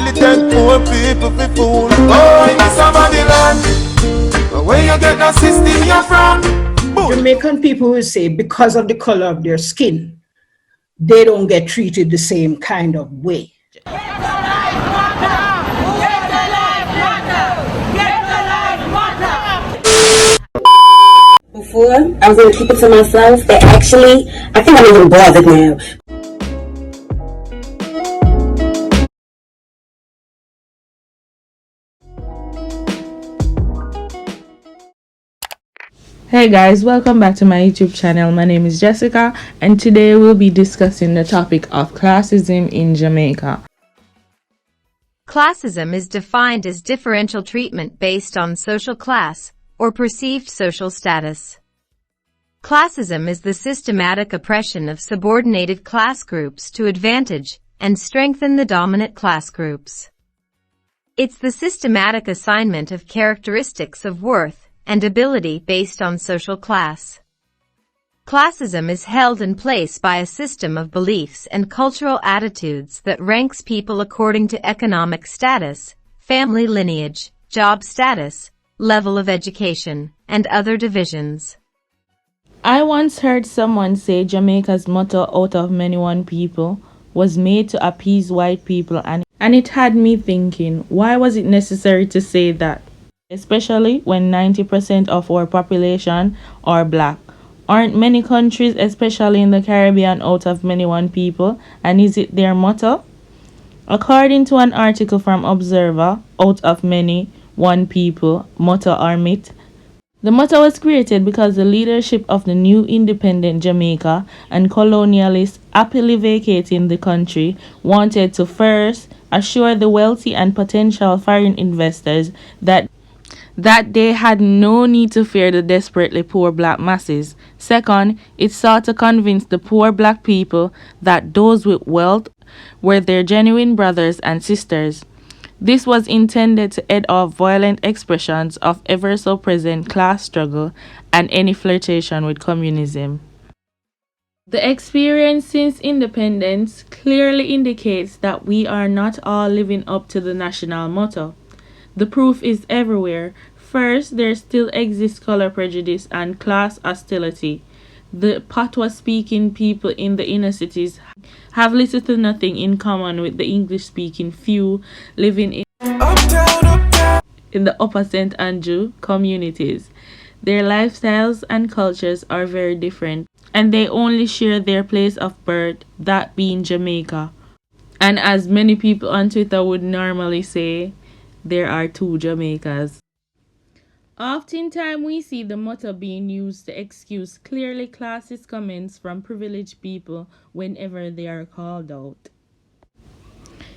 intelligent poor people be fool. Oh, in somebody land, where you get that system you're from? Jamaican people will say because of the color of their skin, they don't get treated the same kind of way. Before, I was going to keep it to myself, but actually, I think I'm even bothered now. Hey guys, welcome back to my YouTube channel. My name is Jessica, and today we'll be discussing the topic of classism in Jamaica. Classism is defined as differential treatment based on social class or perceived social status. Classism is the systematic oppression of subordinated class groups to advantage and strengthen the dominant class groups. It's the systematic assignment of characteristics of worth and ability based on social class. Classism is held in place by a system of beliefs and cultural attitudes that ranks people according to economic status, family lineage, job status, level of education, and other divisions. I once heard someone say Jamaica's motto, out of many one people, was made to appease white people, and it had me thinking, why was it necessary to say that? Especially when 90% of our population are black. Aren't many countries, especially in the Caribbean, out of many one people, and is it their motto? According to an article from Observer, out of many one people, motto or myth, the motto was created because the leadership of the new independent Jamaica and colonialists happily vacating the country wanted to first assure the wealthy and potential foreign investors that they had no need to fear the desperately poor black masses. Second, it sought to convince the poor black people that those with wealth were their genuine brothers and sisters. This was intended to head off violent expressions of ever so present class struggle and any flirtation with communism. The experience since independence clearly indicates that we are not all living up to the national motto. The proof is everywhere. First, there still exists color prejudice and class hostility. The patois-speaking people in the inner cities have little to nothing in common with the English-speaking few living in the upper St. Andrew communities. Their lifestyles and cultures are very different, and they only share their place of birth, that being Jamaica. And as many people on Twitter would normally say, there are two Jamaicas. Oftentimes we see the motto being used to excuse clearly classist comments from privileged people whenever they are called out.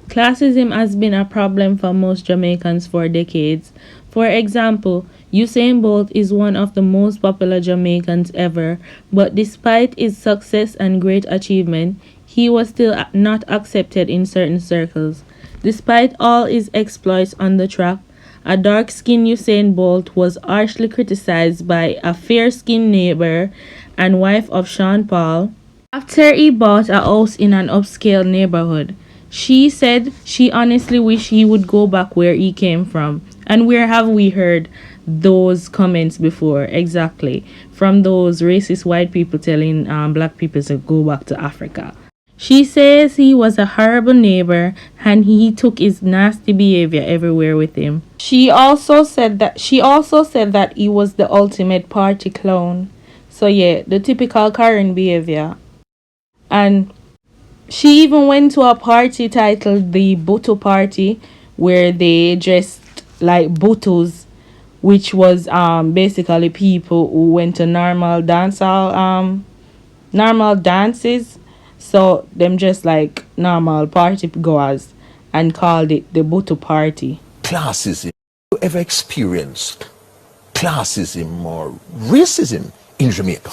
Classism has been a problem for most Jamaicans for decades. For example, Usain Bolt is one of the most popular Jamaicans ever, but despite his success and great achievement, he was still not accepted in certain circles. Despite all his exploits on the track, a dark-skinned Usain Bolt was harshly criticized by a fair-skinned neighbor and wife of Sean Paul after he bought a house in an upscale neighborhood. She said she honestly wished he would go back where he came from. And where have we heard those comments before? Exactly. From those racist white people telling black people to go back to Africa. She says he was a horrible neighbor and he took his nasty behavior everywhere with him. She also said that he was the ultimate party clown. So yeah, the typical Karen behavior. And she even went to a party titled the Buttu party, where they dressed like buttus, which was basically people who went to normal dances. So them just like normal party goers and called it the Buttu party. Classism. Have you ever experienced classism or racism in Jamaica?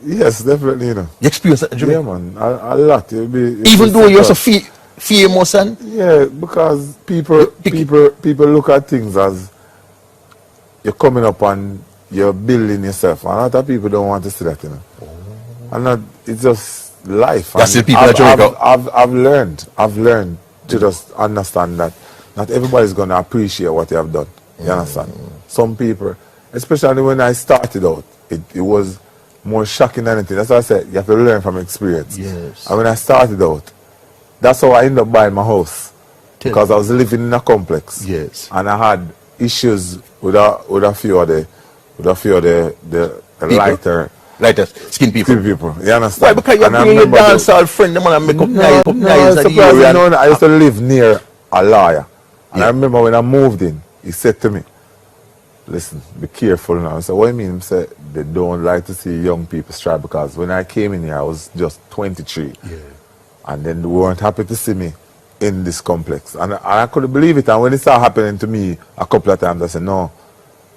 Yes, definitely, you know. You experienced that in Jamaica? Yeah, man, a lot. Even though you're so famous and... Yeah, because people look at things as you're coming up and you're building yourself. And a lot of people don't want to see that, you know. Oh. And it's just life. That's the people in Jamaica. I've learned to just understand that not everybody's going to appreciate what you have done. You understand? Some people, especially when I started out, it was more shocking than anything. That's why I said you have to learn from experience. Yes. And when I started out, that's how I ended up buying my house. Because I was living in a complex. Yes. And I had issues with a few of the lighter skin people. You understand? Why? Because you bring your dancehall friend, them and make up nice and I used to live near a lawyer. And I remember when I moved in, he said to me, listen, be careful now. I said, what do you mean? He said, they don't like to see young people strive, because when I came in here, I was just 23. Yeah. And then they weren't happy to see me in this complex. And I couldn't believe it. And when it started happening to me a couple of times, I said, no,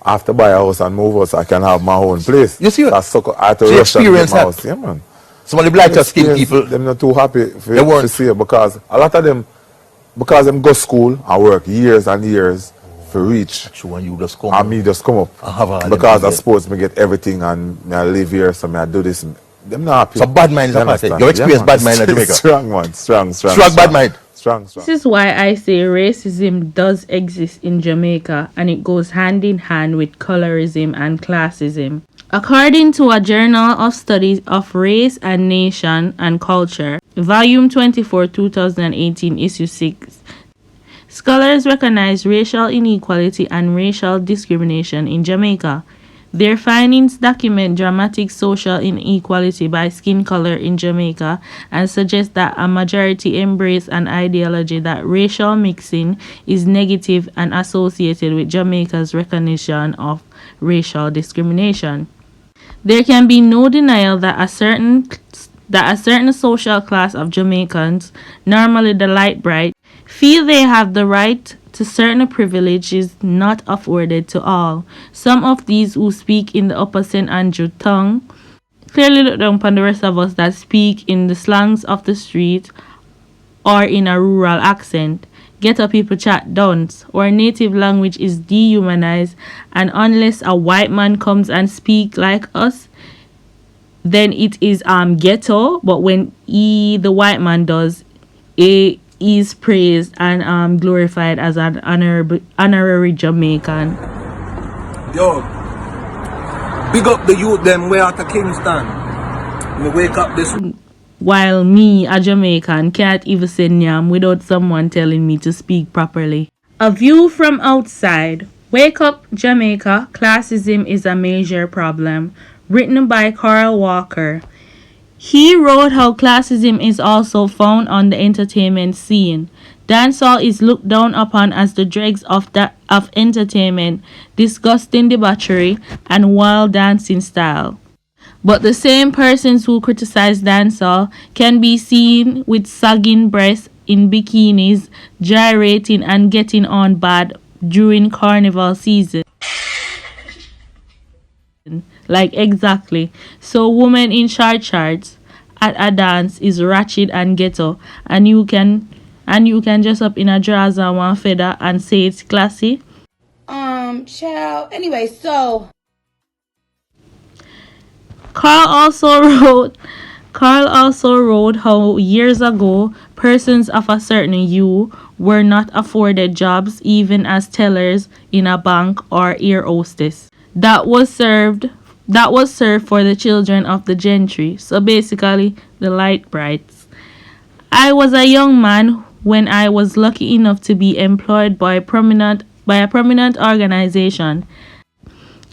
I have to buy a house and move out so I can have my own place. You see what? I had to rush and get my house. Yeah, man. Some of the black skin people, they're not too happy to see it, because a lot of them, because them go school and work years and years for reach. True, and you just come and me just come up. Because I suppose me get everything and I live here, so I do this. Them not happy. So bad mind is a part. You experience bad mind in Jamaica. Strong one, strong. Bad mind. Strong. This is why I say racism does exist in Jamaica, and it goes hand in hand with colorism and classism. According to a Journal of Studies of Race and Nation and Culture, Volume 24, 2018, Issue 6, scholars recognize racial inequality and racial discrimination in Jamaica. Their findings document dramatic social inequality by skin color in Jamaica and suggest that a majority embrace an ideology that racial mixing is negative and associated with Jamaica's recognition of racial discrimination. There can be no denial that a certain social class of Jamaicans, normally the light bright, feel they have the right to certain privileges not afforded to all. Some of these who speak in the Upper St. Andrew tongue clearly look down upon the rest of us that speak in the slangs of the street or in a rural accent. Ghetto people chat dunce, or native language is dehumanized, and unless a white man comes and speak like us, then it is ghetto. But when the white man does, it is praised and glorified as an honorary Jamaican. Yo, big up the youth them way out of Kingston. Me wake up this. While me, a Jamaican, can't even say nyam without someone telling me to speak properly. A view from outside. Wake up, Jamaica. Classism is a major problem. Written by Carl Walker. He wrote how classism is also found on the entertainment scene. Dancehall is looked down upon as the dregs of entertainment, disgusting debauchery, and wild dancing style. But the same persons who criticize dancehall can be seen with sagging breasts in bikinis, gyrating and getting on bad during carnival season. Like exactly. So women in short shorts at a dance is ratchet and ghetto, and you can dress up in a dress and one feather and say it's classy. Child. Anyway, so Carl also wrote how years ago persons of a certain hue were not afforded jobs even as tellers in a bank or ear hostess. That was served for the children of the gentry, so basically the light brights. I was a young man when I was lucky enough to be employed by a prominent organization.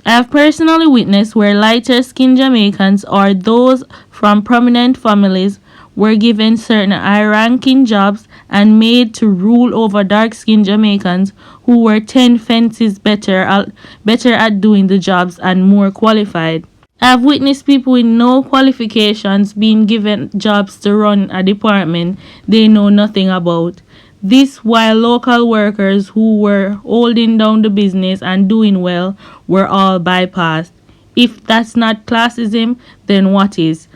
I have personally witnessed where lighter-skinned Jamaicans or those from prominent families were given certain high-ranking jobs and made to rule over dark-skinned Jamaicans who were 10 fences better at doing the jobs and more qualified. I have witnessed people with no qualifications being given jobs to run a department they know nothing about. This while local workers who were holding down the business and doing well were all bypassed. If that's not classism, then what is?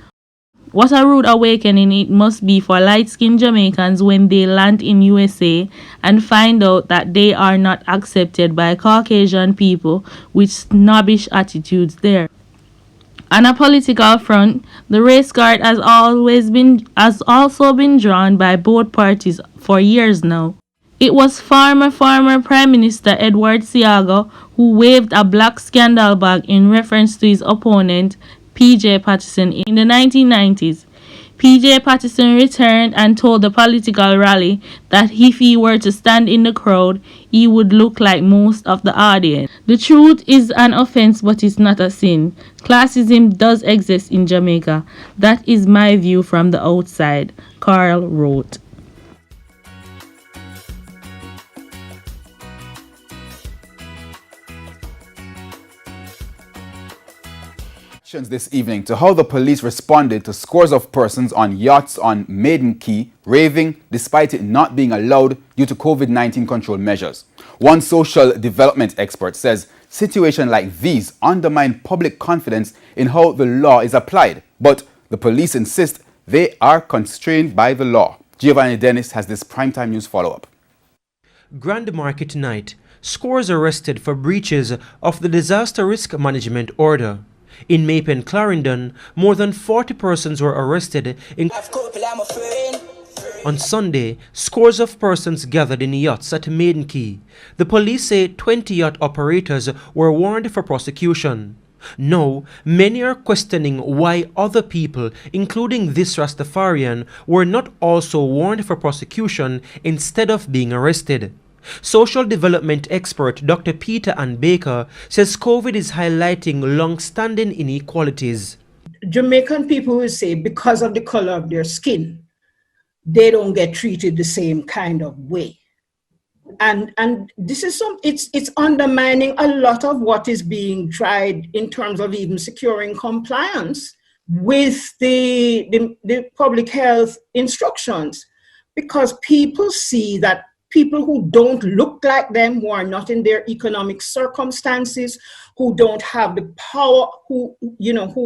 What a rude awakening it must be for light-skinned Jamaicans when they land in USA and find out that they are not accepted by Caucasian people with snobbish attitudes there. On a political front, the race card has also been drawn by both parties for years now. It was former Prime Minister Edward Seaga who waved a black scandal bag in reference to his opponent PJ Patterson in the 1990s. PJ Patterson returned and told the political rally that if he were to stand in the crowd, he would look like most of the audience. The truth is an offense, but it's not a sin. Classism does exist in Jamaica. That is my view from the outside, Carl wrote. This evening to how the police responded to scores of persons on yachts on Maiden Key raving despite it not being allowed due to COVID-19 control measures. One social development expert says situations like these undermine public confidence in how the law is applied, but the police insist they are constrained by the law. Giovanni Dennis has this primetime news follow-up. Grand Market night, scores arrested for breaches of the Disaster Risk Management Order. In Mapen, Clarendon, more than 40 persons were arrested. On Sunday, scores of persons gathered in yachts at Maiden Key. The police say 20 yacht operators were warned for prosecution. Now, many are questioning why other people, including this Rastafarian, were not also warned for prosecution instead of being arrested. Social development expert Dr. Peter Ann Baker says COVID is highlighting long-standing inequalities. Jamaican people will say because of the color of their skin, they don't get treated the same kind of way. And this is it's undermining a lot of what is being tried in terms of even securing compliance with the public health instructions, because people see that people who don't look like them, who are not in their economic circumstances, who don't have the power, who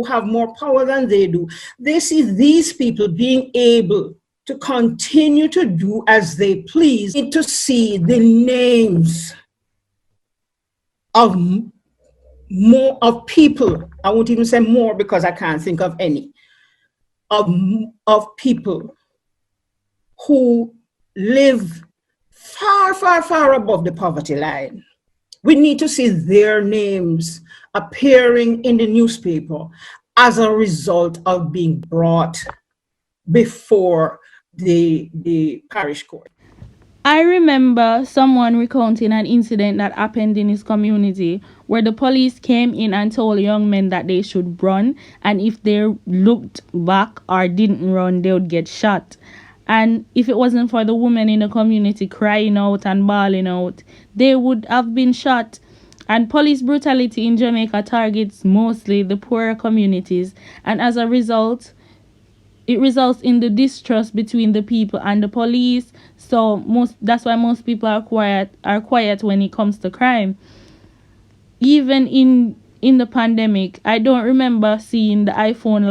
have more power than they do, they see these people being able to continue to do as they please. Need to see the names of more of people. I won't even say more because I can't think of any of people who live far, far, far above the poverty line. We need to see their names appearing in the newspaper as a result of being brought before the parish court. I remember someone recounting an incident that happened in his community where the police came in and told young men that they should run, and if they looked back or didn't run, they would get shot. And if it wasn't for the women in the community crying out and bawling out, they would have been shot. And police brutality in Jamaica targets mostly the poorer communities, and as a result, it results in the distrust between the people and the police. So that's why most people are quiet when it comes to crime. Even in the pandemic, I don't remember seeing the iPhone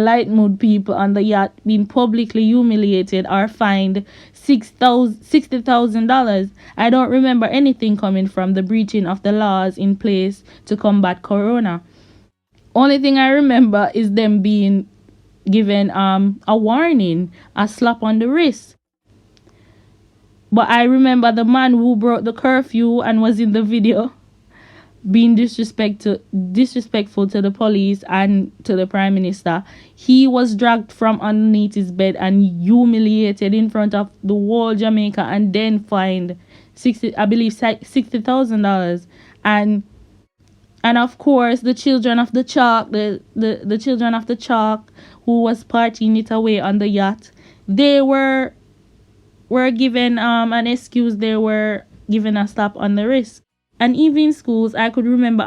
light mode people on the yacht being publicly humiliated or fined $60,000. I don't remember anything coming from the breaching of the laws in place to combat corona. Only thing I remember is them being given a warning, a slap on the wrist. But I remember the man who broke the curfew and was in the video being disrespectful to the police and to the Prime Minister. He was dragged from underneath his bed and humiliated in front of the whole Jamaica and then fined $60,000. And of course the children of the chalk, the children of the chalk who was partying it away on the yacht, they were given an excuse. They were given a slap on the wrist. And even schools, I could remember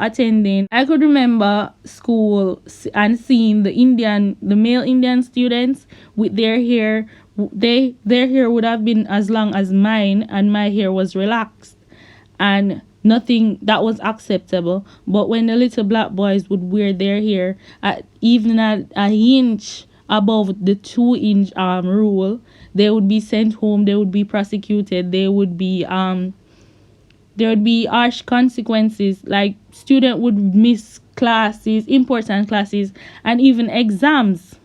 school and seeing the male Indian students with their hair. Their hair would have been as long as mine, and my hair was relaxed, and nothing that was acceptable. But when the little black boys would wear their hair even at an inch above the 2-inch rule, they would be sent home. They would be prosecuted. There would be harsh consequences. Like, student would miss classes, important classes, and even exams.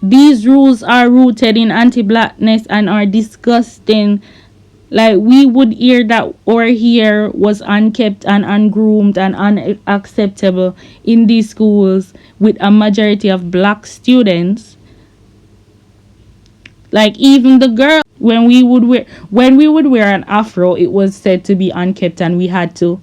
These rules are rooted in anti-blackness and are disgusting. Like, we would hear that our hair was unkept and ungroomed and unacceptable in these schools with a majority of black students. Like, even the girl, when we would wear an afro, it was said to be unkept and we had to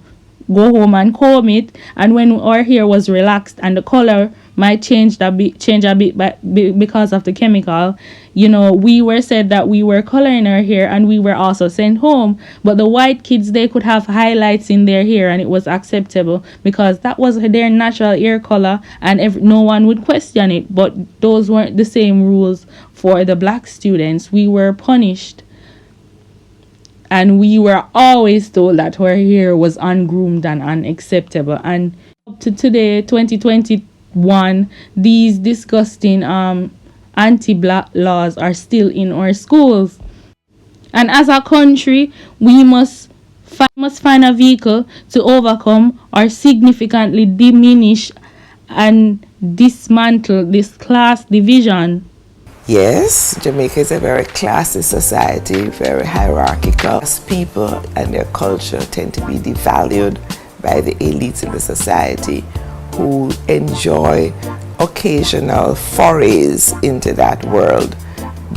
go home and comb it. And when our hair was relaxed and the color might change a bit because of the chemical, you know, we were said that we were coloring our hair, and we were also sent home. But the white kids, they could have highlights in their hair and it was acceptable because that was their natural hair color, and no one would question it. But those weren't the same rules for the black students. We were punished, and we were always told that our hair was ungroomed and unacceptable. And up to today, 2021, these disgusting anti-black laws are still in our schools. And as a country, we must find a vehicle to overcome or significantly diminish and dismantle this class division. Yes, Jamaica is a very classist society, very hierarchical. People and their culture tend to be devalued by the elites in the society who enjoy occasional forays into that world,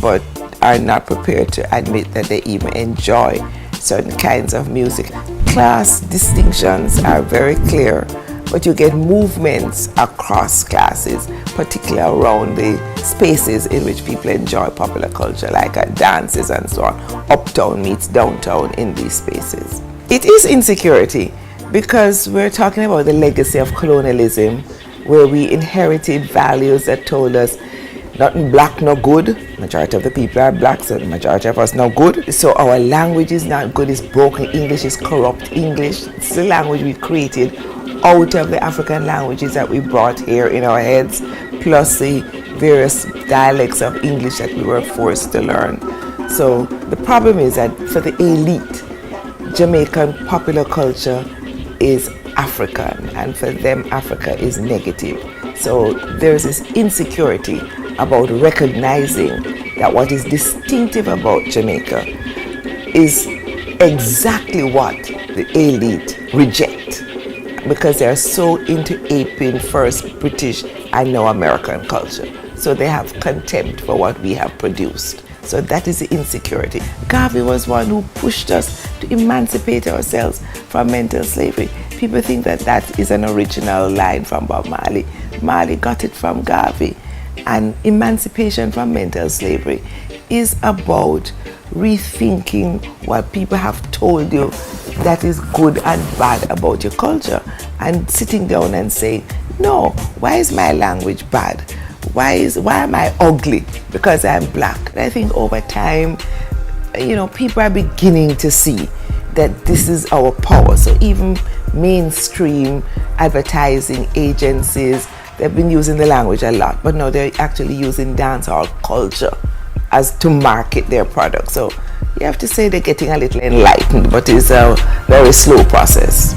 but are not prepared to admit that they even enjoy certain kinds of music. Class distinctions are very clear, but you get movements across classes, particularly around the spaces in which people enjoy popular culture, like at dances and so on. Uptown meets downtown in these spaces. It is insecurity because we're talking about the legacy of colonialism, where we inherited values that told us nothing black, no good. Majority of the people are black, so the majority of us no good. So our language is not good, it's broken English, it's corrupt English. It's the language we created out of the African languages that we brought here in our heads, plus the various dialects of English that we were forced to learn. So the problem is that for the elite, Jamaican popular culture is African, and for them Africa is negative. So there's this insecurity about recognizing that what is distinctive about Jamaica is exactly what the elite reject, because they are so into aping first British and now American culture. So they have contempt for what we have produced. So that is the insecurity. Garvey was one who pushed us to emancipate ourselves from mental slavery. People think that that is an original line from Bob Marley. Marley got it from Garvey. And emancipation from mental slavery is about rethinking what people have told you that is good and bad about your culture, and sitting down and saying, no, why is my language bad? Why am I ugly because I'm black? And I think over time, you know, people are beginning to see that this is our power. So even mainstream advertising agencies, they've been using the language a lot, but now they're actually using dancehall culture as to market their product. So you have to say they're getting a little enlightened, but it's a very slow process.